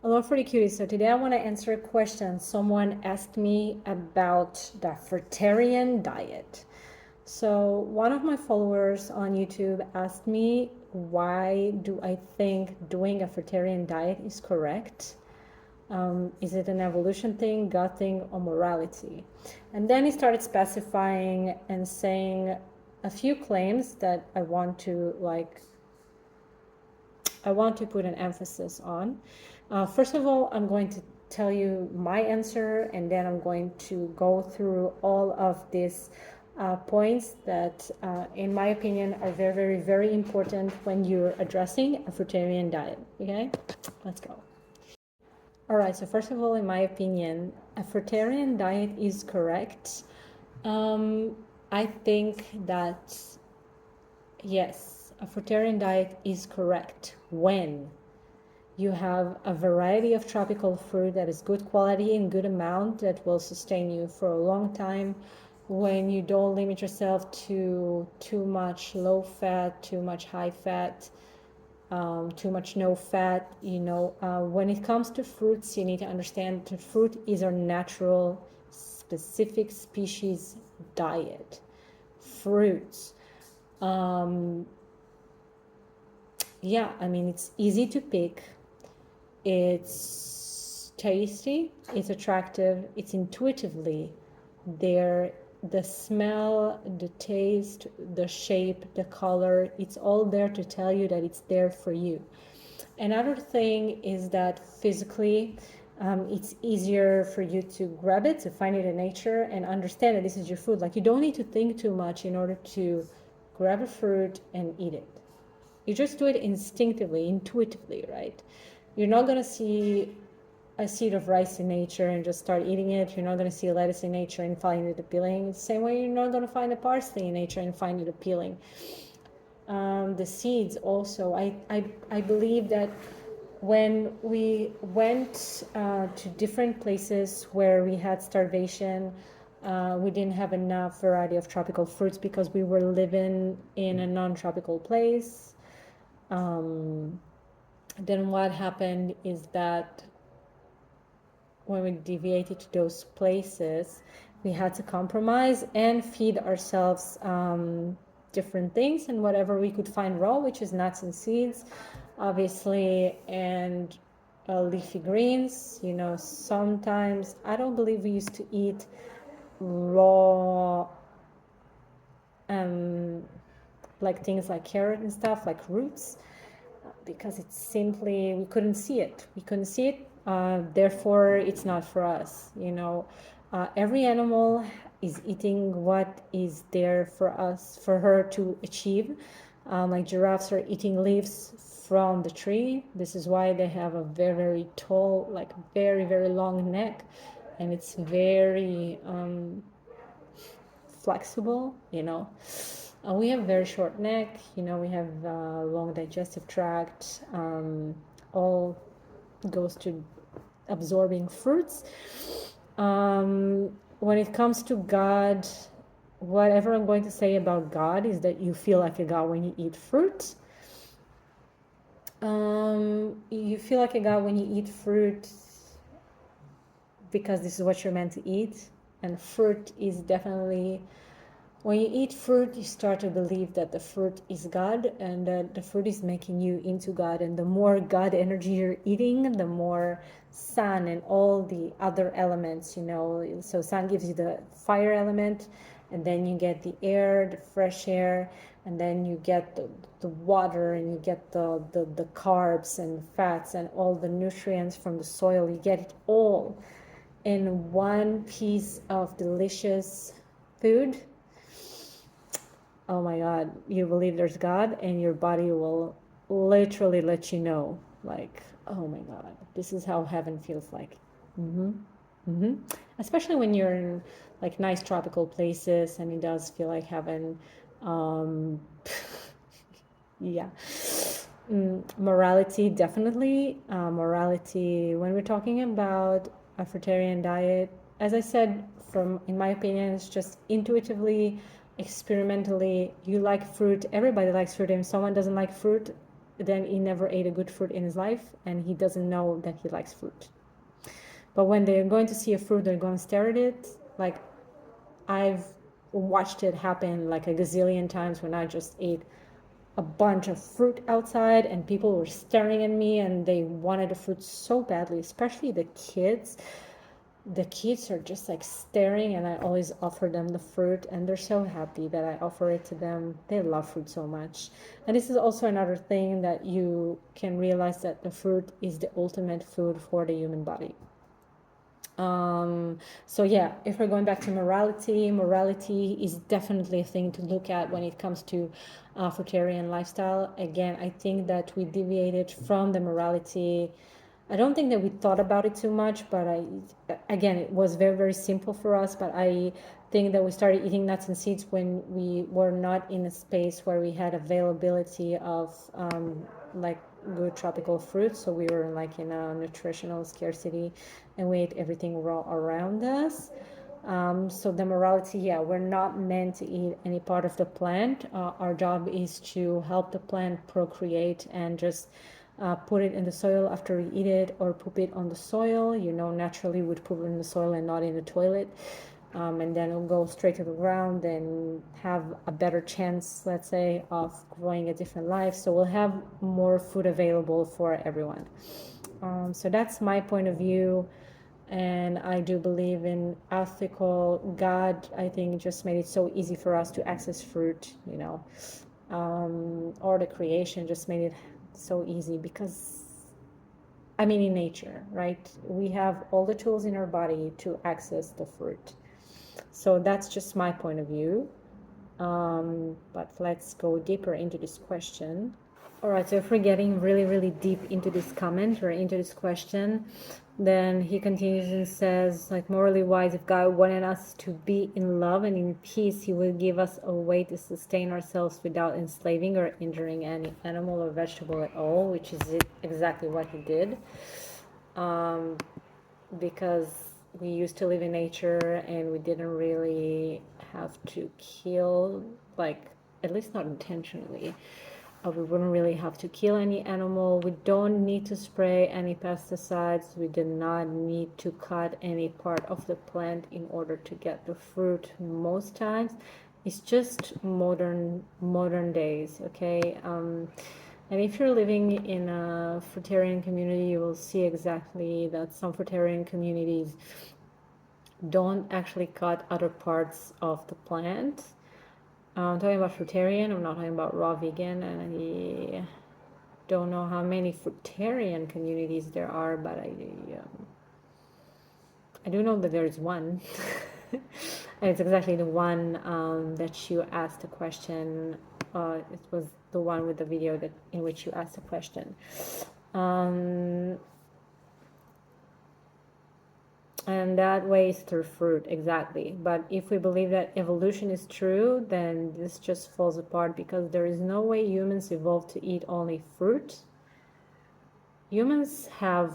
Hello, Fruity Cuties. So today I want to answer a question. Someone asked me about the fruitarian diet. So one of my followers on YouTube asked me, why do I think doing a fruitarian diet is correct? Is it an evolution thing, God thing, or morality? And then he started specifying and saying a few claims that I want to put an emphasis on. First of all, I'm going to tell you my answer, and then I'm going to go through all of these points that, in my opinion, are very, very, very important when you're addressing a fruitarian diet. Okay, let's go. All right, so first of all, in my opinion, a fruitarian diet is correct. I think that yes, a fruitarian diet is correct when you have a variety of tropical fruit that is good quality and good amount that will sustain you for a long time, when you don't limit yourself to too much low fat, too much high fat, too much no fat. When it comes to fruits, you need to understand the fruit is our natural specific species diet. Fruits. Yeah, I mean, it's easy to pick. It's tasty, it's attractive, it's intuitively there. The smell, the taste, the shape, the color, it's all there to tell you that it's there for you. Another thing is that physically, it's easier for you to grab it, to find it in nature and understand that this is your food. Like, you don't need to think too much in order to grab a fruit and eat it. You just do it instinctively, intuitively, right? You're not going to see a seed of rice in nature and just start eating it. You're not going to see a lettuce in nature and find it appealing. The same way you're not going to find a parsley in nature and find it appealing. The seeds also. I believe that when we went to different places where we had starvation, we didn't have enough variety of tropical fruits because we were living in a non-tropical place. Then what happened is that when we deviated to those places, we had to compromise and feed ourselves different things and whatever we could find raw, which is nuts and seeds, obviously, and leafy greens. Sometimes I don't believe we used to eat raw, like things like carrot and stuff, like roots, because it's simply, we couldn't see it. Therefore, it's not for us. Every animal is eating what is there for us, for her to achieve. Like giraffes are eating leaves from the tree. This is why they have a very, very tall, like very, very long neck, and it's very flexible. We have very short neck. We have long digestive tract. All goes to absorbing fruits. When it comes to God, whatever I'm going to say about God is that you feel like a God when you eat fruit. You feel like a God when you eat fruit because this is what you're meant to eat. And fruit is definitely, when you eat fruit, you start to believe that the fruit is God and that the fruit is making you into God. And the more God energy you're eating, the more sun and all the other elements, So sun gives you the fire element, and then you get the air, the fresh air, and then you get the water, and you get the carbs and fats and all the nutrients from the soil. You get it all in one piece of delicious food. Oh my God, you believe there's God, and your body will literally let you know, like, oh my God, this is how heaven feels like. Especially when you're in like nice tropical places, and it does feel like heaven. Yeah. Morality, definitely. Morality, when we're talking about a fruitarian diet, as I said, in my opinion, it's just intuitively, experimentally. You like fruit, everybody likes fruit, and if someone doesn't like fruit, then he never ate a good fruit in his life, and he doesn't know that he likes fruit. But when they're going to see a fruit, they're going to stare at it. Like, I've watched it happen like a gazillion times when I just ate a bunch of fruit outside and people were staring at me and they wanted the fruit so badly, especially the kids. The kids are just like staring, and I always offer them the fruit, and they're so happy that I offer it to them. They love fruit so much. And this is also another thing that you can realize, that the fruit is the ultimate food for the human body. So yeah, if we're going back to morality is definitely a thing to look at when it comes to fruitarian lifestyle. Again, I think that we deviated from the morality. I don't think that we thought about it too much, but again, it was very, very simple for us. But I think that we started eating nuts and seeds when we were not in a space where we had availability of like good tropical fruits. So we were like in a nutritional scarcity, and we ate everything raw around us. So the morality, yeah, we're not meant to eat any part of the plant. Our job is to help the plant procreate and just put it in the soil after we eat it, or poop it on the soil. Naturally we'd poop it in the soil and not in the toilet. And then it'll go straight to the ground and have a better chance, let's say, of growing a different life. So we'll have more food available for everyone. So that's my point of view. And I do believe in ethical. God, I think, just made it so easy for us to access fruit, or the creation just made it so easy because, in nature, right? We have all the tools in our body to access the fruit. So that's just my point of view. But let's go deeper into this question. All right, so if we're getting really, really deep into this comment or into this question, then he continues and says, like, morally wise, if God wanted us to be in love and in peace, he would give us a way to sustain ourselves without enslaving or injuring any animal or vegetable at all, which is exactly what he did. Because we used to live in nature and we didn't really have to kill, like, at least not intentionally. We wouldn't really have to kill any animal. We don't need to spray any pesticides. We do not need to cut any part of the plant in order to get the fruit most times. It's just modern days, okay? And if you're living in a fruitarian community, you will see exactly that some fruitarian communities don't actually cut other parts of the plant. I'm talking about fruitarian, I'm not talking about raw vegan, and I don't know how many fruitarian communities there are, but I do know that there is one. And it's exactly the one that you asked the question. It was the one with the video in which you asked the question. And that way is through fruit, exactly. But if we believe that evolution is true, then this just falls apart, because there is no way humans evolved to eat only fruit. Humans have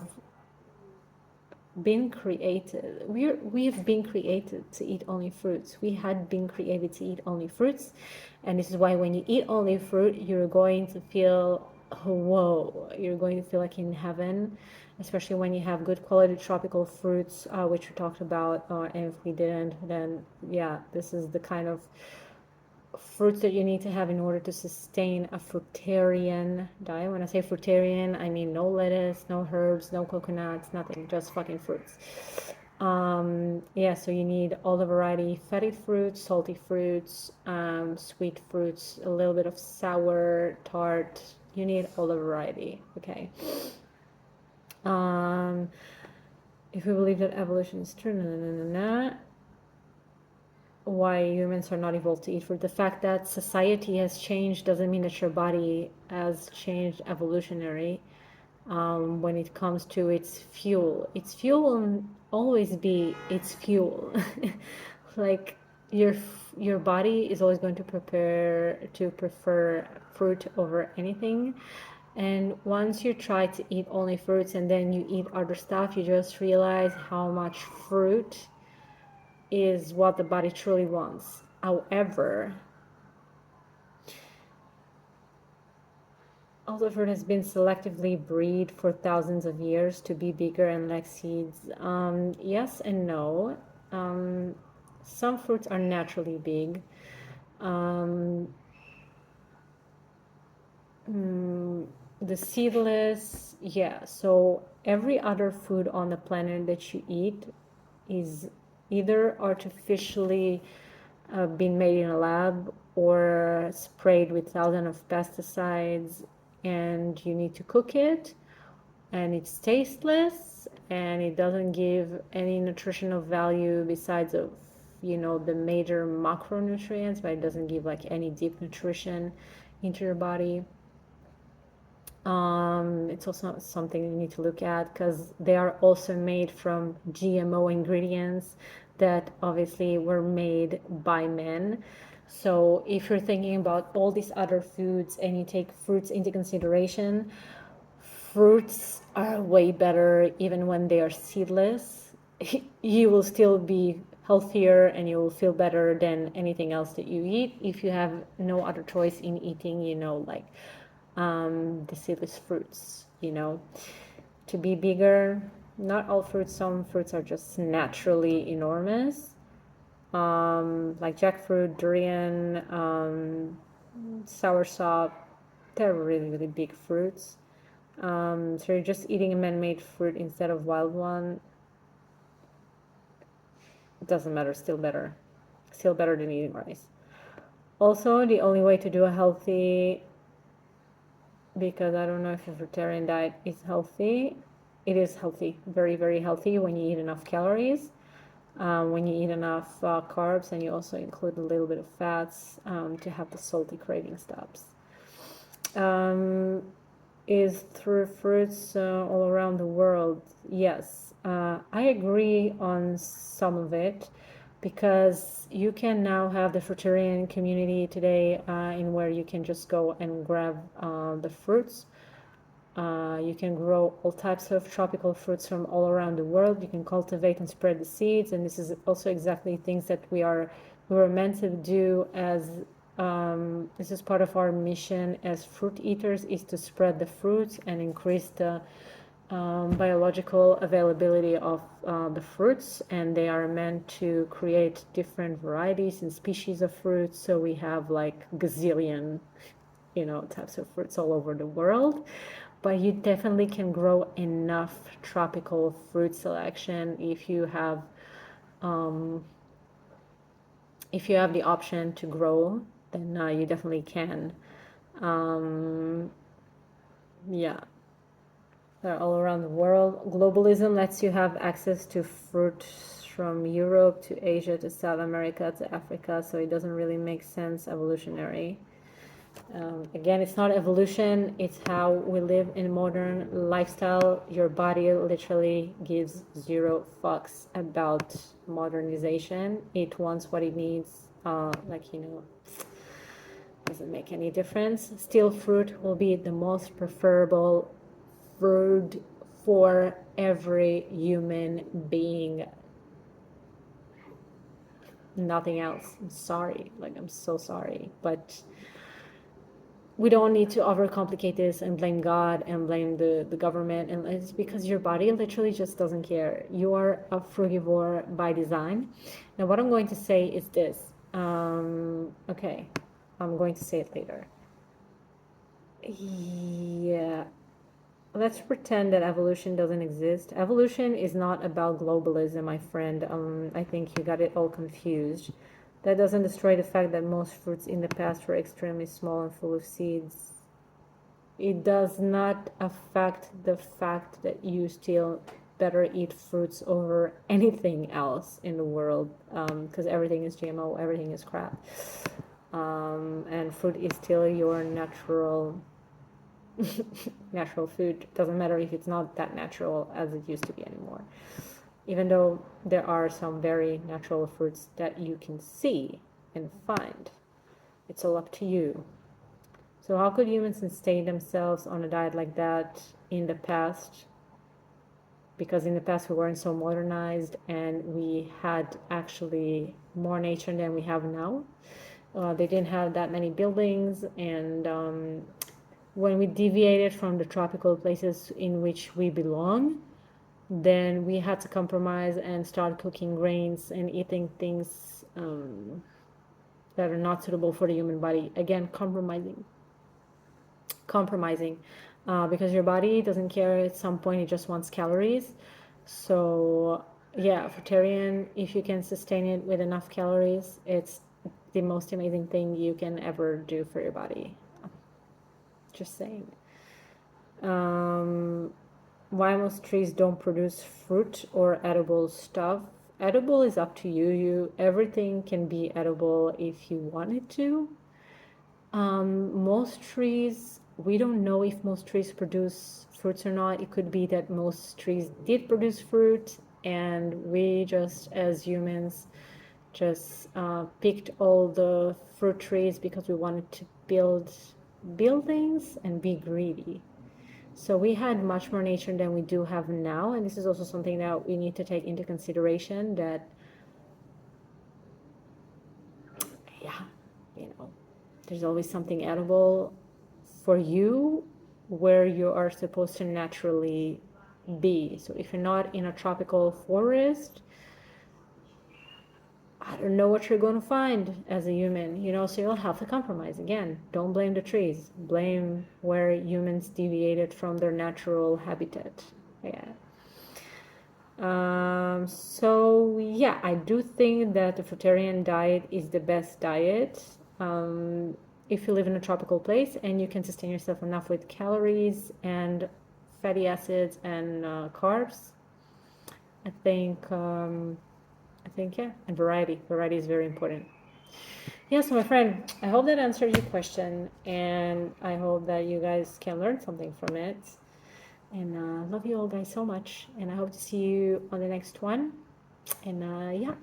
been created. We've been created to eat only fruits. We had been created to eat only fruits. And this is why when you eat only fruit, you're going to feel, whoa, you're going to feel like in heaven, especially when you have good quality tropical fruits, which we talked about. And if we didn't, then yeah, this is the kind of fruits that you need to have in order to sustain a fruitarian diet. When I say fruitarian, I mean no lettuce, no herbs, no coconuts, nothing, just fucking fruits. Yeah, so you need all the variety: fatty fruits, salty fruits, sweet fruits, a little bit of sour, tart. You need all the variety, okay? If we believe that evolution is true, why humans are not evolved to eat fruit. The fact that society has changed doesn't mean that your body has changed evolutionary. When it comes to its fuel will always be its fuel. Like, your body is always going to prefer fruit over anything. And once you try to eat only fruits and then you eat other stuff, you just realize how much fruit is what the body truly wants. However, Also, fruit has been selectively bred for thousands of years to be bigger and lack seeds. Yes and no. Um, some fruits are naturally big. Um, mm, the seedless, yeah. So every other food on the planet that you eat is either artificially been made in a lab or sprayed with thousands of pesticides, and you need to cook it, and it's tasteless, and it doesn't give any nutritional value besides of the major macronutrients, but it doesn't give like any deep nutrition into your body. It's also something you need to look at because they are also made from GMO ingredients that obviously were made by men. So if you're thinking about all these other foods and you take fruits into consideration, fruits are way better even when they are seedless. You will still be healthier and you will feel better than anything else that you eat if you have no other choice in eating, like the seedless fruits, to be bigger. Not all fruits, some fruits are just naturally enormous, like jackfruit, durian, soursop. They're really, really big fruits. So you're just eating a man-made fruit instead of wild one. It doesn't matter, still better than eating rice. Also, the only way to do a healthy, because I don't know if a vegetarian diet is healthy. It is healthy, very, very healthy when you eat enough calories, when you eat enough carbs, and you also include a little bit of fats to have the salty craving stops. Is through fruits all around the world. Yes, I agree on some of it because you can now have the fruitarian community today in where you can just go and grab the fruits. You can grow all types of tropical fruits from all around the world. You can cultivate and spread the seeds, and this is also exactly things that we were meant to do as this is part of our mission as fruit eaters, is to spread the fruits and increase the biological availability of the fruits, and they are meant to create different varieties and species of fruits. So we have like gazillion, types of fruits all over the world, but you definitely can grow enough tropical fruit selection if you have the option to grow, then you definitely can. Yeah, they're all around the world. Globalism lets you have access to fruit from Europe to Asia to South America to Africa, so it doesn't really make sense evolutionary. Again, it's not evolution, it's how we live in modern lifestyle. Your body literally gives zero fucks about modernization. It wants what it needs, doesn't make any difference. Still, fruit will be the most preferable food for every human being. Nothing else. I'm sorry. I'm so sorry. But we don't need to overcomplicate this and blame God and blame the government. And it's because your body literally just doesn't care. You are a frugivore by design. Now, what I'm going to say is this. Okay, I'm going to say it later. Yeah. Let's pretend that evolution doesn't exist. Evolution is not about globalism, my friend. I think you got it all confused. That doesn't destroy the fact that most fruits in the past were extremely small and full of seeds. It does not affect the fact that you still better eat fruits over anything else in the world, because everything is GMO, everything is crap. And fruit is still your natural food. Doesn't matter if it's not that natural as it used to be anymore, even though there are some very natural fruits that you can see and find. It's all up to you. So how could humans sustain themselves on a diet like that in the past? Because in the past we weren't so modernized and we had actually more nature than we have now. They didn't have that many buildings, and when we deviated from the tropical places in which we belong, then we had to compromise and start cooking grains and eating things that are not suitable for the human body. Again, compromising, because your body doesn't care. At some point it just wants calories. So yeah, fruitarian, if you can sustain it with enough calories, it's the most amazing thing you can ever do for your body. Just saying. Why most trees don't produce fruit or edible stuff? Edible is up to you. Everything can be edible if you want it to. Most trees, we don't know if most trees produce fruits or not. It could be that most trees did produce fruit, and we just, as humans, just picked all the fruit trees because we wanted to build buildings and be greedy. So we had much more nature than we do have now, and this is also something that we need to take into consideration, that yeah, there's always something edible for you where you are supposed to naturally be. So if you're not in a tropical forest, I don't know what you're going to find as a human, so you'll have to compromise. Again, don't blame the trees, blame where humans deviated from their natural habitat. Yeah. So yeah, I do think that the fruitarian diet is the best diet. If you live in a tropical place and you can sustain yourself enough with calories and fatty acids and carbs, I think yeah, and variety is very important. Yeah, so my friend, I hope that answered your question, and I hope that you guys can learn something from it. And love you all guys so much, and I hope to see you on the next one. And yeah,